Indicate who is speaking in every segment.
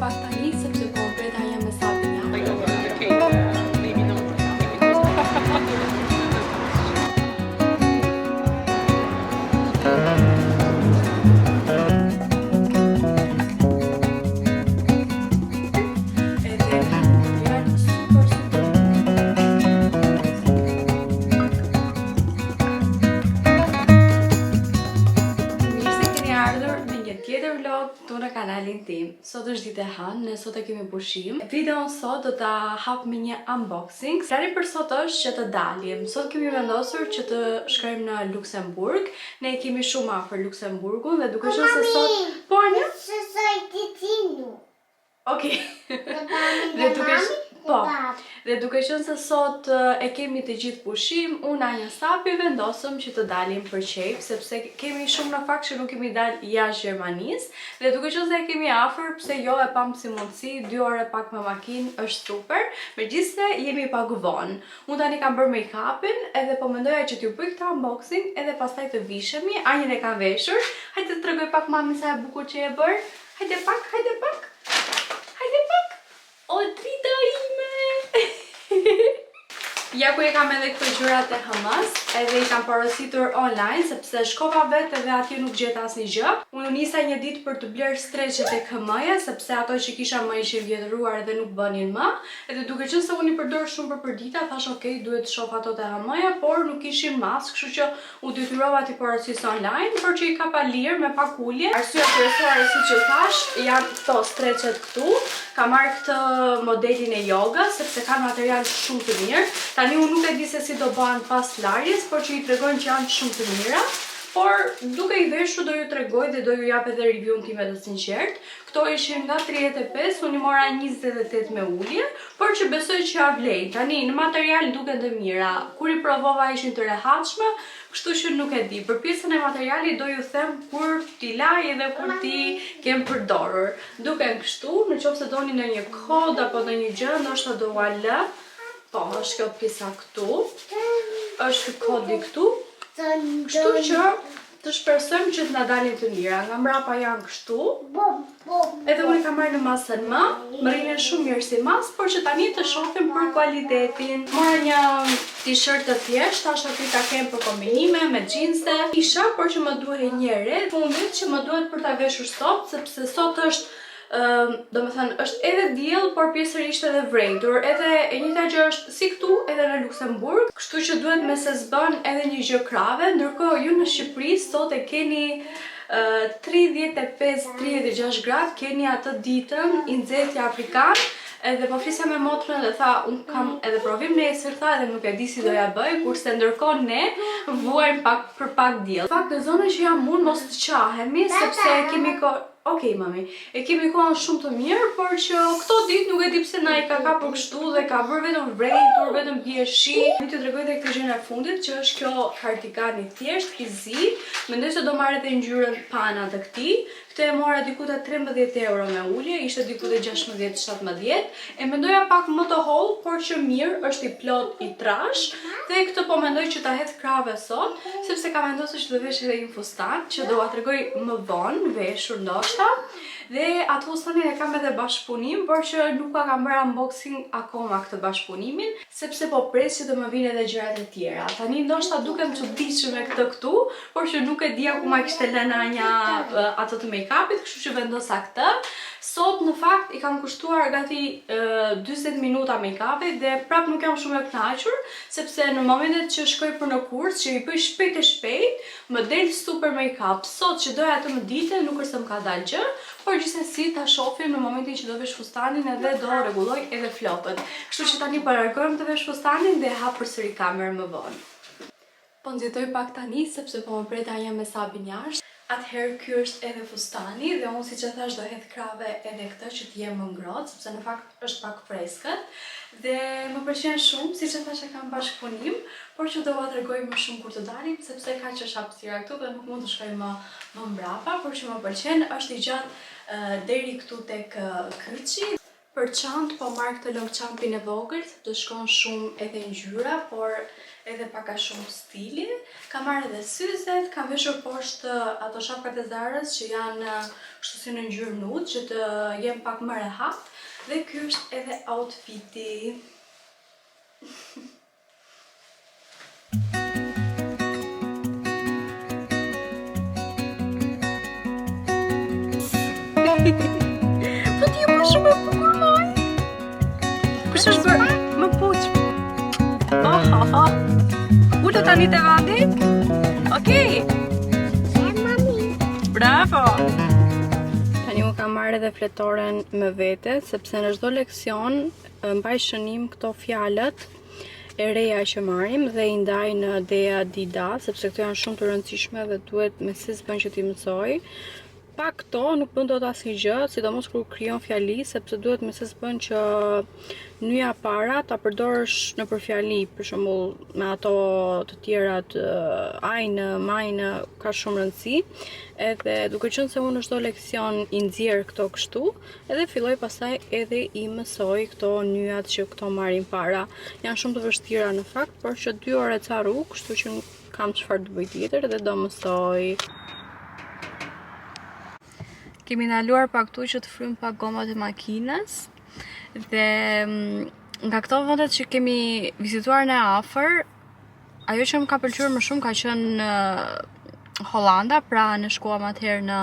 Speaker 1: pak tani sepse po preta jam me sapin jam. Në kanalin tim. Sot është ditë e hënë, ne sot e kemi pushim. Videon sot do ta hap me një unboxing. Plani për sot është që të dalim. Sot kemi vendosur që të shkojmë në Luksemburg. Ne kemi shumë afër Luksemburgun dhe duke qenë se sot po Anja? Okej. Dhe duke qenë se sot e kemi të gjithë pushim, unë Anja Sapi vendosëm që të dalim për qejf, sepse kemi shumë në fakt që nuk kemi dalë jashtë Gjermanisë, dhe duke qenë se e kemi afër, pse jo e pam si mundësi, 2 ore pak me makinë është super, megjithëse jemi pak vonë. Unë tani kam bërë make-upin, edhe po mendoja që t'ju bëj këtë unboxing, edhe pastaj të vishemi. Anjën e kam veshur. Hajde të tregoj pak mami sa e bukur që e bër. Hajde pak. O drita ime! Ja ku e kam edhe këto gjërat e hëmës, edhe i kam porositur online, sepse shkova vetë edhe atje nuk gjeta asnjë gjë. Unë nisa një ditë për të bler streqet e këmëja, sepse ato që kisha më ishin vjetëruar edhe nuk bënin më. Edhe duke qenë se unë i përdor shumë për përdita, thash okay, duhet të shoh ato të hëmëja, por nuk kishin mas, kështu që u detyrova t'i porosis online, por që i ka pa lirë me pak ulje. Arsyeja kryesore siç e thash, janë këto streqet këtu. Kam marrë këtë modelin e yoga, sepse kanë material shumë të mirë. Tani unë nuk e di se si do bëhen pas larjes, por që i tregojnë që janë shumë të mira. Por duke i veshur do ju tregoj dhe do ju jap edhe review-n time të sinqert. Këto ishin nga 35, unë i mora 28 me ulje, por që besoj që ja vlej. Tani në material duken të mira. Kur i provova ishin të rehatshme, kështu që nuk e di. Për pjesën e materialit do ju them kur t'i laj edhe kur t'i kem përdorur. Duken kështu, nëse doni në një kod apo në një gjë, ndoshta do ua lë. Po, është kjo pjesa këtu, është kodi këtu, kështu që të shpresojmë që të na dalin të mira. Nga mbrapa janë kështu, edhe unë i kam marrë në masën më rrinen shumë mirë si mas, por që tani të shohim për kualitetin. Mora një t-shirt të thjesht, tash aty ta kem për kombinime me xhinse. Isha, por që më duhej një re, fundit që më duhet për ta veshur sot, sepse sot është do me thënë, është edhe diell, por pjesërisht edhe vrejtur. Edhe e njëjta gjë është si këtu, edhe në Luksemburg. Kështu që duhet me se zbën edhe një gjë krave, ndërkohë ju në Shqipëri sot e keni 35-36 gradë, keni atë ditën i nxehtë afrikan. Edhe po flisja me motrën dhe tha, unë kam edhe provim nesër, tha, edhe nuk e di si do ja bëj, kurse ndërkohë ne vuajmë për pak diell. Në fakt, në zonën që jam unë mos të qahemi, sepse kemi Okej, mami, e kemi kohën shumë të mirë, por që këto ditë nuk e di pse na i ka kapur kështu dhe ka bërë vetëm vrejtur, vetëm bie shi. Unë t'ju tregoj edhe këtë gjë në fundit, që është kjo kardigan i thjesht, i zi. Mendoj se do marrë edhe ngjyrën pana të këtij. Këtë e mora diku te 13 euro me ulje, ishte diku te 16-17. E mendoja pak më të holl, por që mirë, është i plot, i trash. Dhe këtë po mendoj që ta hedh krave sot, sepse kam vendosur që do vesh edhe një fustan, që do ua tregoj më vonë, veshur ndoshta. Dhe atë fustanin e kam edhe bashkëpunim, por që nuk kam bërë unboxing akoma këtë bashkëpunimin, sepse po pres që të më vinë edhe gjërat e tjera. Tani ndoshta dukem çuditshme me këtë këtu, por që nuk e di akoma kishte lënë Anja ato të make-upit, kështu që vendosa këtë. Sot në fakt i kam kushtuar gati 40 minuta make-upit dhe prap nuk jam shumë e kënaqur, sepse në momentet që shkoj për në kurs, që i bëj shpejt e shpejt, më del super make-up. Sot që doja të më dite, nuk është se më ka dalë gjë, por gjithsesi ta shohim në momentin që do vesh fustanin edhe do rregulloj edhe flokët. Kështu që tani po largohem të vesh fustanin dhe hap përsëri kamerën më vonë. Po nxitoj pak tani sepse po më pret Anja me Sabin jashtë. Atëherë ky është edhe fustani dhe unë siç e thash do hedh krave edhe këtë që të jem më ngrohtë, sepse në fakt është pak freskët. Dhe më pëlqen shumë, siç e thash e kam bashkëpunim, por që do ua tregoj më shumë kur të dalim, sepse kaq është hapësira këtu dhe nuk mund të shkoj më mbrapa, por që më pëlqen, është i gjatë deri këtu tek kyçi. Për çantë po marr këtë long çampin e vogël, të shkon shumë edhe ngjyra, por edhe paka shumë stili. Kam marrë edhe syzet, kam veshur poshtë ato shapkat e Zarës që janë kështu si në ngjyrë nude, që të jem pak më rehat. Dhe ky është edhe outfiti. Po ti më shumë e bukur moj. Kush është bërë? Më puq. Ullë tani te vandi? Okej. Bravo. Tani u kam marrë edhe fletoren me vete, sepse në çdo leksion mbaj shënim këto fjalët e reja që marrim dhe i ndaj në Dea Dida, sepse këto janë shumë të rëndësishme dhe duhet me si s'bën që t'i mësoj. Pa këto nuk bën dot asnjë gjë, sidomos kur krijon fjali, sepse duhet me se s'bën që nyja para ta përdorësh nëpër fjali, për shembull me ato të tjerat ajnë, majnë, ka shumë rëndësi. Edhe duke qenë se unë në çdo leksion i nxjerr këto kështu, edhe filloj pastaj edhe i mësoj këto nyjat që këto marrin para. Janë shumë të vështira në fakt, por që 2 orë ca rrugë, kështu që nuk kam çfarë të bëj tjetër dhe do mësoj. Kemi ndaluar pak këtu që të frym pak gomat e makinës dhe nga këto vendet që kemi vizituar në afër, ajo që më ka pëlqyer më shumë ka qenë Hollanda, pra ne shkuam atëherë në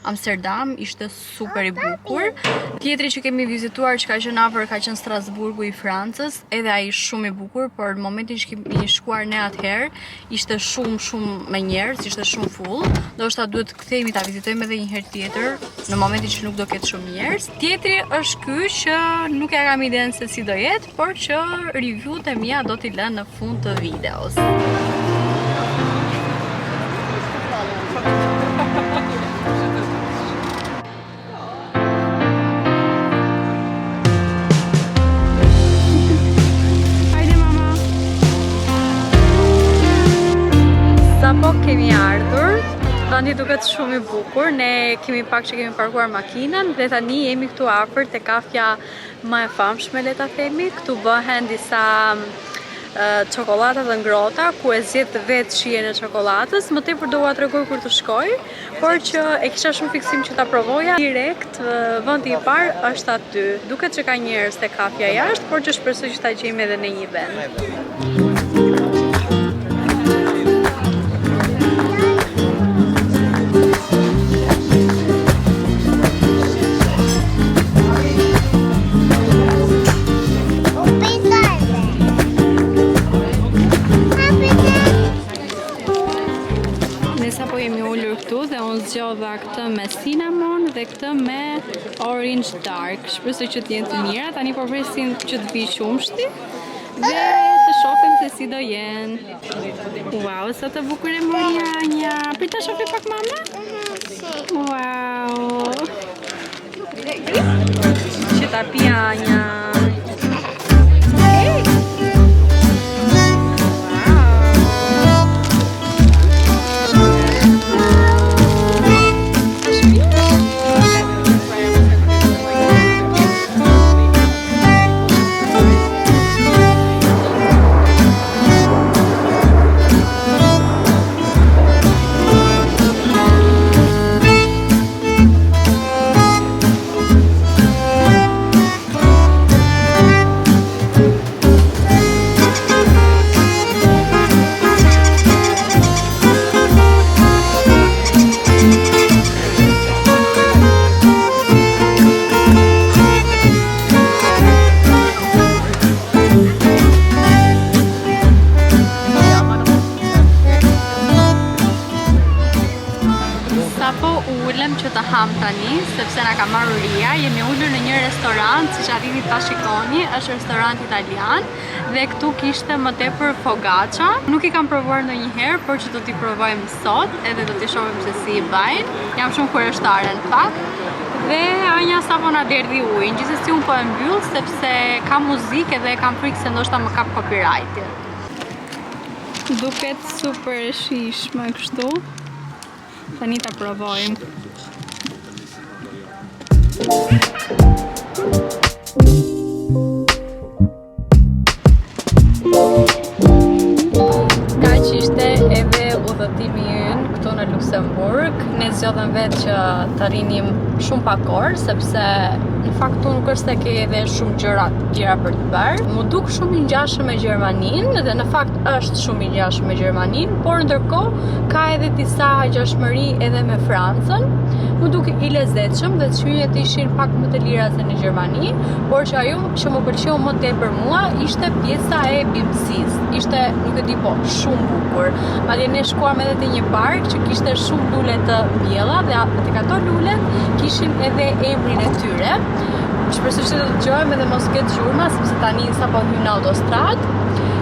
Speaker 1: Amsterdam, ishte super i bukur. Tjetri që kemi vizituar që ka qenë afër ka qenë Strasburgu i Francës, edhe ai shumë i bukur, por në momentin që kemi shkuar ne atëherë, ishte shumë me njerëz, ishte shumë full. Ndoshta duhet të kthehemi ta vizitojmë edhe një herë tjetër, në momentin që nuk do ketë shumë njerëz. Tjetri është ky që nuk ja kam idenë se si do jetë, por që review-t e mia do t'i lënë në fund të videos. Sapo kemi ardhur, vandi duket shumë i bukur, ne kemi pak që kemi parkuar makinën dhe tani jemi këtu afër te kafja më e famshme, le ta themi. Këtu bëhen disa çokolata të ngrohta, ku e zgjedh vetë shijen e çokoladës. Më tepër do ua tregoj kur të shkoj, por që e kisha shumë fiksim që ta provoja. Direkt vendi i parë është aty. Duket që ka njerëz te kafja jashtë, por që shpresoj që ta gjejmë edhe në një vend. Zgjodha këtë me cinnamon dhe këtë me orange dark. Shpresoj që të jenë të mira. Tani po presim që të vijë qumshti dhe të shohim se si do jenë. Wow, sa të bukur e mori Anja. Prit ta shohim pak mama? Wow. Që ta pi Anja. Tani, sepse na ka marrur ria, jemi ulur në një restorant, siç arrini ta shikoni, është restorant italian dhe këtu kishte më tepër focaccia. Nuk i kam provuar ndonjëherë, por që do t'i provojmë sot, edhe do t'i shohim se si i bajnë. Jam shumë kurioztare në fakt. Dhe Anja sapo na derdhi ujin. Gjithsesi un po e mbyll sepse ka muzikë dhe kam frikë se ndoshta më kap copyright. Duket super e shijshme kështu. Tani ta provojmë. Udhëtimi ynë këtu në Luksemburg. Ne zgjodhem vetë që të rinim shumë pak orë, sepse në fakt nuk është se ke edhe shumë gjëra tjera për të bërë. Mu duk shumë i ngjashëm me Gjermaninë dhe në fakt është shumë i ngjashëm me Gjermaninë, por ndërkohë ka edhe disa ngjashmëri edhe me Francën. Mu duk i lezetshëm dhe çmimjet ishin pak më të lira se në Gjermani, por që ajo që më pëlqeu më tepër mua ishte pjesa e bimësisë. Ishte, nuk e di po, shumë bukur. Madje ne shkuam edhe te një park që kishte shumë lule të bjella dhe tek ato lule kishin edhe emrin e tyre. Shpresoj që të dëgjojmë edhe mos ketë gjurma, sepse tani sapo hyn në autostradë.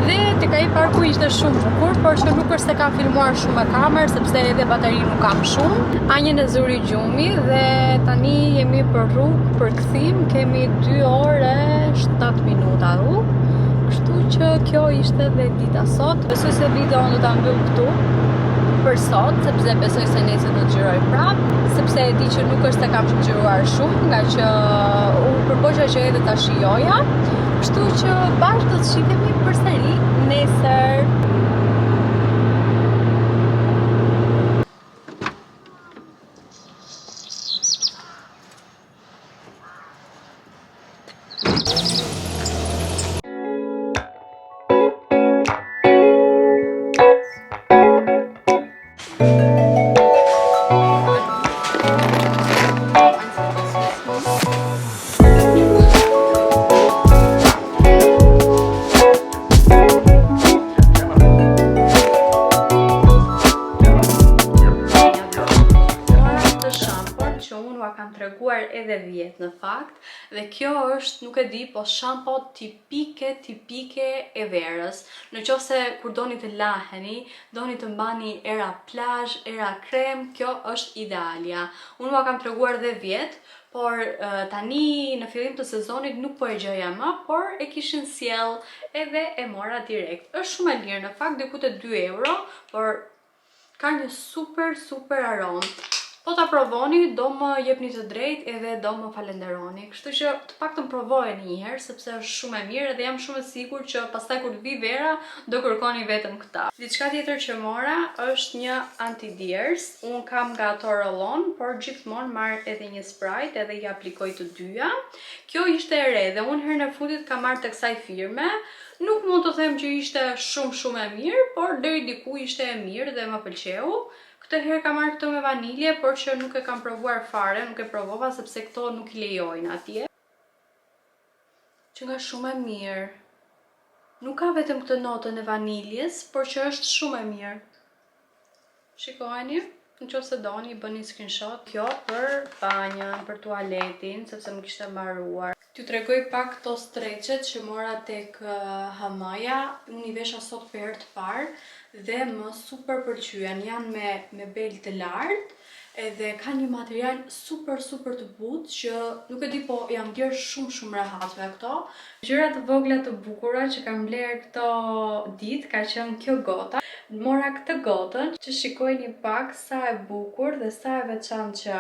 Speaker 1: Dhe tek ai parku ishte shumë bukur, por që nuk është se kam filmuar shumë me kamerë, sepse edhe bateri nuk kam shumë. Anjën e zuri gjumi dhe tani jemi për rrugë për kthim, kemi 2 orë 7 minuta rrugë. Kështu që kjo ishte dhe dita sot. Besoj se videon do ta mbyll këtu për sot, sepse besoj se nesër do të xhiroj prap, sepse e di që nuk është se kam xhiruar shumë, nga që u përpoqja që edhe ta shijoja. Kështu që bashkë do të shihemi përsëri nesër. Edhe vjet në fakt, dhe kjo është, nuk e di, po shampo tipike e verës. Në qoftë se kur doni të laheni, doni të mbani era plazh, era krem, kjo është idealja. Unë ua kam treguar dhe vjet, por tani në fillim të sezonit nuk po e gjoja më, por e kishin sjell edhe e mora direkt. Është shumë e lirë në fakt, diku te 2 euro, por ka një super aromë. Po ta provoni, do më jepni të drejtë edhe do më falenderoni. Kështu që të paktën provojeni një herë, sepse është shumë e mirë dhe jam shumë e sigurt që pastaj kur vi vera do kërkoni vetëm këtë. Diçka tjetër që mora është një anti-diers. Unë kam nga ato roll-on, por gjithmonë marr edhe një Sprite edhe i aplikoj të dyja. Kjo ishte e re dhe unë herën e fundit kam marrë tek kësaj firme. Nuk mund të them që ishte shumë e mirë, por deri diku ishte e mirë dhe më pëlqeu. Këtë herë kam marrë këto me vanilje, por që nuk e kam provuar fare, nuk e provova sepse këto nuk i lejojnë atje. Që nga shumë e mirë. Nuk ka vetëm këtë notën e vaniljes, por që është shumë e mirë. Shikojeni, nëse doni bëni screenshot. Kjo për banjën, për tualetin, sepse më kishte mbaruar. T'ju tregoj pak këto streqet që mora tek Hamaja. Unë i vesha sot për herë të parë dhe më super pëlqyen. Janë me bel të lartë edhe ka një material super të butë që nuk e di, po jam bjerë shumë rehat me këto. Gjëra të vogla të bukura që kam bler këto ditë ka qenë kjo gota. Mora këtë gotën që shikojni pak sa e bukur dhe sa e veçantë që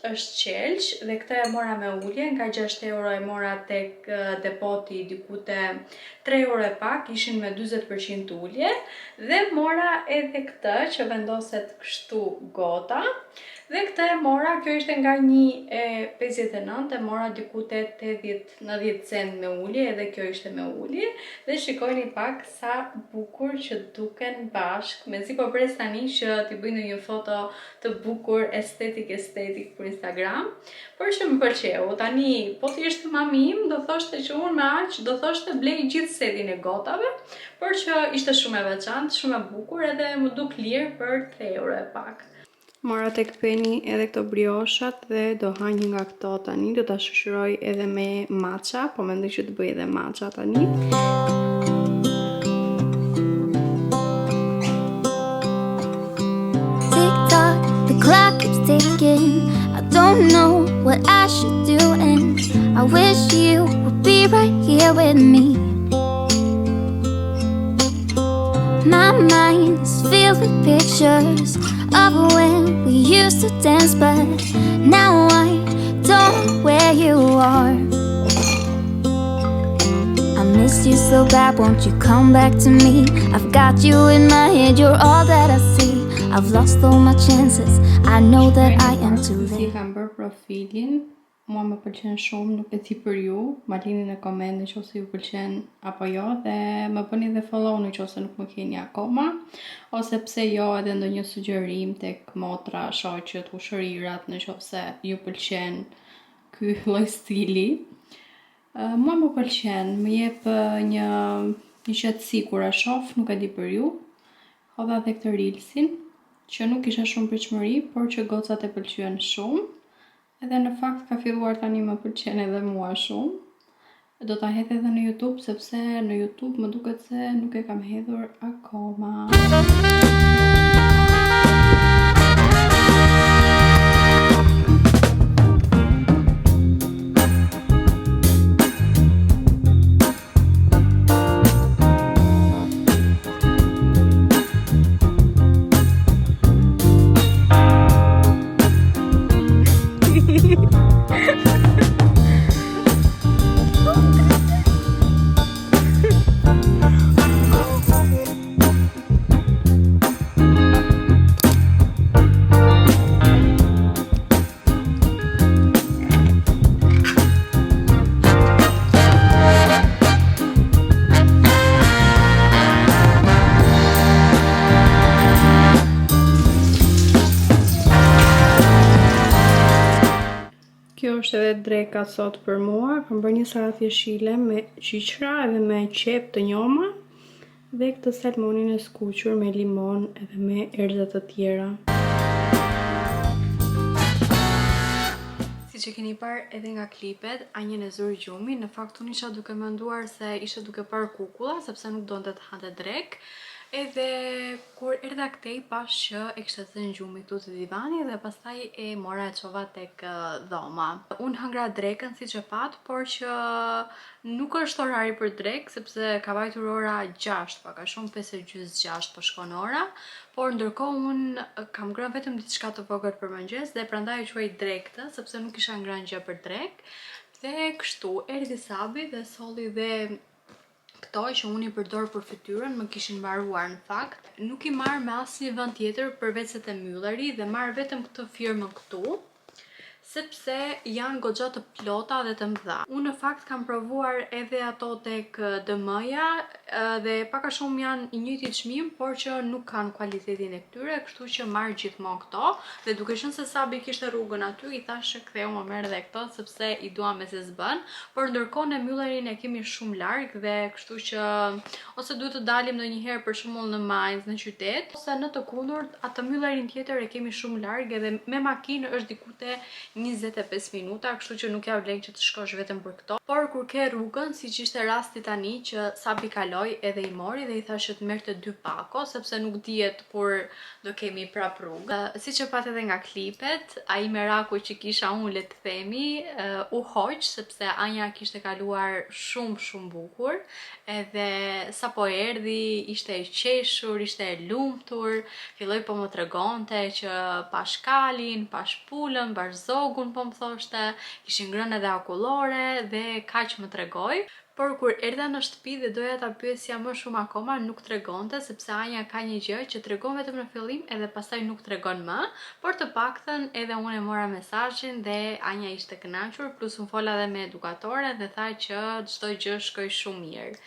Speaker 1: është qelq dhe këtë e mora me ulje, nga 6 euro e mora tek depoti diku te 3 euro e pak, ishin me 40% ulje dhe mora edhe këtë që vendoset kështu gota. Dhe këtë e mora, kjo ishte nga 1,59, e mora diku te 80-90 cent me ulje, edhe kjo ishte me ulje. Dhe shikojni pak sa bukur që duken bashk, mezi po pres tani që t'i bëj një foto të bukur estetik për Instagram, por që më pëlqeu. Tani, po thjesht mami im do thoshte që unë me aq do thoshte blej gjithë setin e gotave, por që ishte shumë e veçantë, shumë e bukur edhe më duk lirë për 3 euro e pak. Mora tek Penny edhe këto brioshat dhe do ha një nga këto tani, do ta shoqëroj edhe me matcha, po mendoj që të bëj edhe matcha tani.
Speaker 2: Tick-tock, the clock keeps ticking. I don't know what I should do and I wish you would be right here with me. My mind is filled with pictures of when we used to dance, but now I don't wear you are. I miss you so bad, won't you come back to me? I've got you in my head, you're all that I see. I've lost all my chances, I know that I am too
Speaker 1: Si
Speaker 2: late.
Speaker 1: kam bërë profilin, mua më pëlqen shumë, nuk e di për ju. Ma lini në koment nëse ju pëlqen apo jo, dhe më bëni dhe follow nëse nuk më keni akoma, ose pse jo edhe ndonjë sugjerim tek motra, shoqet, kushërirat, nëse ju pëlqen ky lloj stili. Mua më pëlqen, më jep një qetësi kur e shoh, nuk e di për ju. Hodha dhe këtë reelsin, që nuk isha shumë pritshmëri, por që gocat e pëlqyen shumë. Edhe në fakt ka filluar tani më pëlqen edhe mua shumë. Do ta hedh edhe në YouTube, sepse në YouTube më duket se nuk e kam hedhur akoma. Kjo është edhe dreka sot për mua. Kam bërë një salatë jeshile me qiqra edhe me qep të njoma dhe këtë salmonin e skuqur me limon edhe me erëza të tjera. Si që keni parë edhe nga klipet, Anjën e zuri gjumi. Në fakt unë isha duke menduar se isha duke parë kukulla, sepse nuk donte të hante drek. Edhe kur erdha këtej pash që e kishte thënë gjumi këtu te divani dhe pastaj e mora e çova tek dhoma. Unë hëngra drekën siç e pat, por që nuk është orari për drek, sepse ka vajtur ora 6, pak a shumë 5:30-6 po shkon ora. Por ndërkohë unë kam ngrënë vetëm diçka të vogël për mëngjes dhe prandaj e quaj drektë, sepse nuk kisha ngrënë gjë për drek. Dhe kështu erdhi Sabi dhe solli dhe këto që unë i përdor për fytyrën, më kishin mbaruar në fakt. Nuk i marr me asnjë vend tjetër përveç se te Mylleri dhe marr vetëm këtë firmën këtu, sepse janë goxha të plota dhe të mëdha. Unë në fakt kam provuar edhe ato tek DM-ja dhe pak a shumë janë i njëjti çmim, por që nuk kanë cilëtetin e këtyre, kështu që marr gjithmonë këto. Dhe duke qenë se Sabi kishte rrugën aty, i thashë ktheu më merr edhe këto sepse i dua me se s'bën. Por ndërkohë në Myllerin e kemi shumë larg dhe kështu që ose duhet të dalim ndonjëherë për shembull në Mainz, në qytet, ose në të kundërt, atë Myllerin tjetër e kemi shumë larg edhe me makinë është diku te 25 minuta, kështu që nuk ja vlen që të shkosh vetëm për këto. Por kur ke rrugën, siç ishte rasti tani që Sabi kaloi edhe i mori dhe i thashë të merrte 2 pako, sepse nuk dihet kur do kemi prap rrugë. Siç e pat edhe nga klipet, ai meraku që kisha unë, le të themi, u hoq sepse Anja kishte kaluar shumë bukur, edhe sapo erdhi, ishte e qeshur, ishte e lumtur, filloi po më tregonte që pash kalin, pash pulën, pash zogun, po më thoshte, kishin ngrënë edhe akullore dhe kaq më tregoi. Por kur erdha në shtëpi dhe doja ta pyesja më shumë akoma, nuk tregonte, sepse Anja ka një gjë që tregon vetëm në fillim edhe pastaj nuk tregon më, por të paktën edhe unë e mora mesazhin dhe Anja ishte kënaqur, plus unë fola edhe me edukatore dhe tha që çdo gjë shkoi shumë mirë.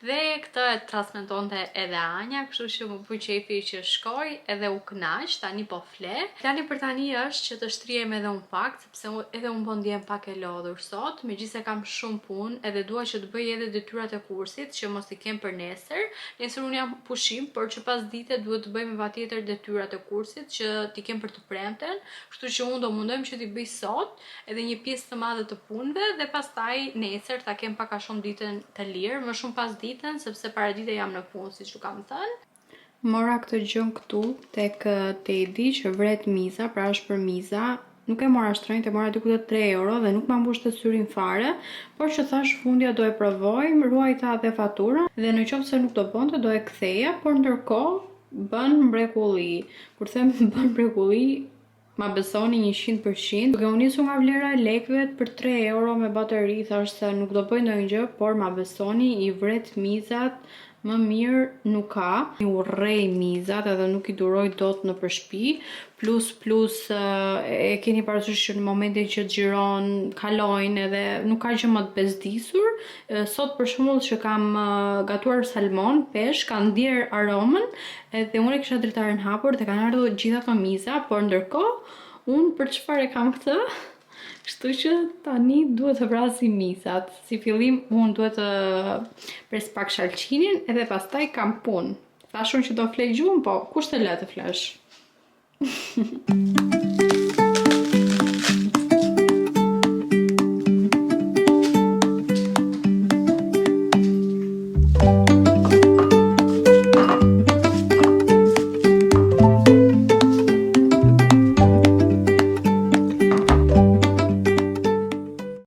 Speaker 1: Dhe këtë e transmetonte edhe Anja, kështu që më bëj qefi që shkoj edhe u kënaq, tani po fle. Plani për tani është që të shtrihem edhe un pak, sepse edhe un po ndjem pak e lodhur sot, megjithëse kam shumë punë, edhe dua që të bëj edhe detyrat e kursit, që mos i kem për nesër. Nesër un jam pushim, por që pas dite duhet të bëjmë patjetër detyrat e kursit që t'i kem për të premten, kështu që un do mundojmë që t'i bëj sot edhe një pjesë të madhe të punëve dhe pastaj nesër ta kem pak a shumë ditën të lirë, më shumë pas ditën, sepse paradite jam në punë, siç u kam thënë. Mora këtë gjën këtu tek Tedi që vret miza, pra është për miza. Nuk e mora shtrenjtë, e mora diku te 3 euro dhe nuk ma mbushte syrin fare, por që thash fundja do e provoj, ruajta dhe faturën dhe në qoftë se nuk do bënte do e ktheja, por ndërkohë bën mrekulli. Kur them bën mrekulli, Ma besoni 100%. Duke u nisur nga vlera e lekëve për 3 euro me bateri, thash se nuk do bëj ndonjë gjë, por ma besoni i vret mizat më mirë nuk ka. I urrej mizat edhe nuk i duroj dot në shtëpi. Plus e keni parasysh që në momentin që xhiron kalojnë edhe nuk ka gjë më të bezdisur. Sot për shembull që kam gatuar salmon, peshk, kanë ndier aromën edhe unë e kisha dritaren hapur dhe kanë ardhur gjitha ato miza, por ndërkohë unë për çfarë kam këtë? Kështu që tani duhet të vrasim misat. Si fillim unë duhet të pres pak shalqinin edhe pastaj kam punë. Thashun që do flej gjuhën, po kush të le të flesh?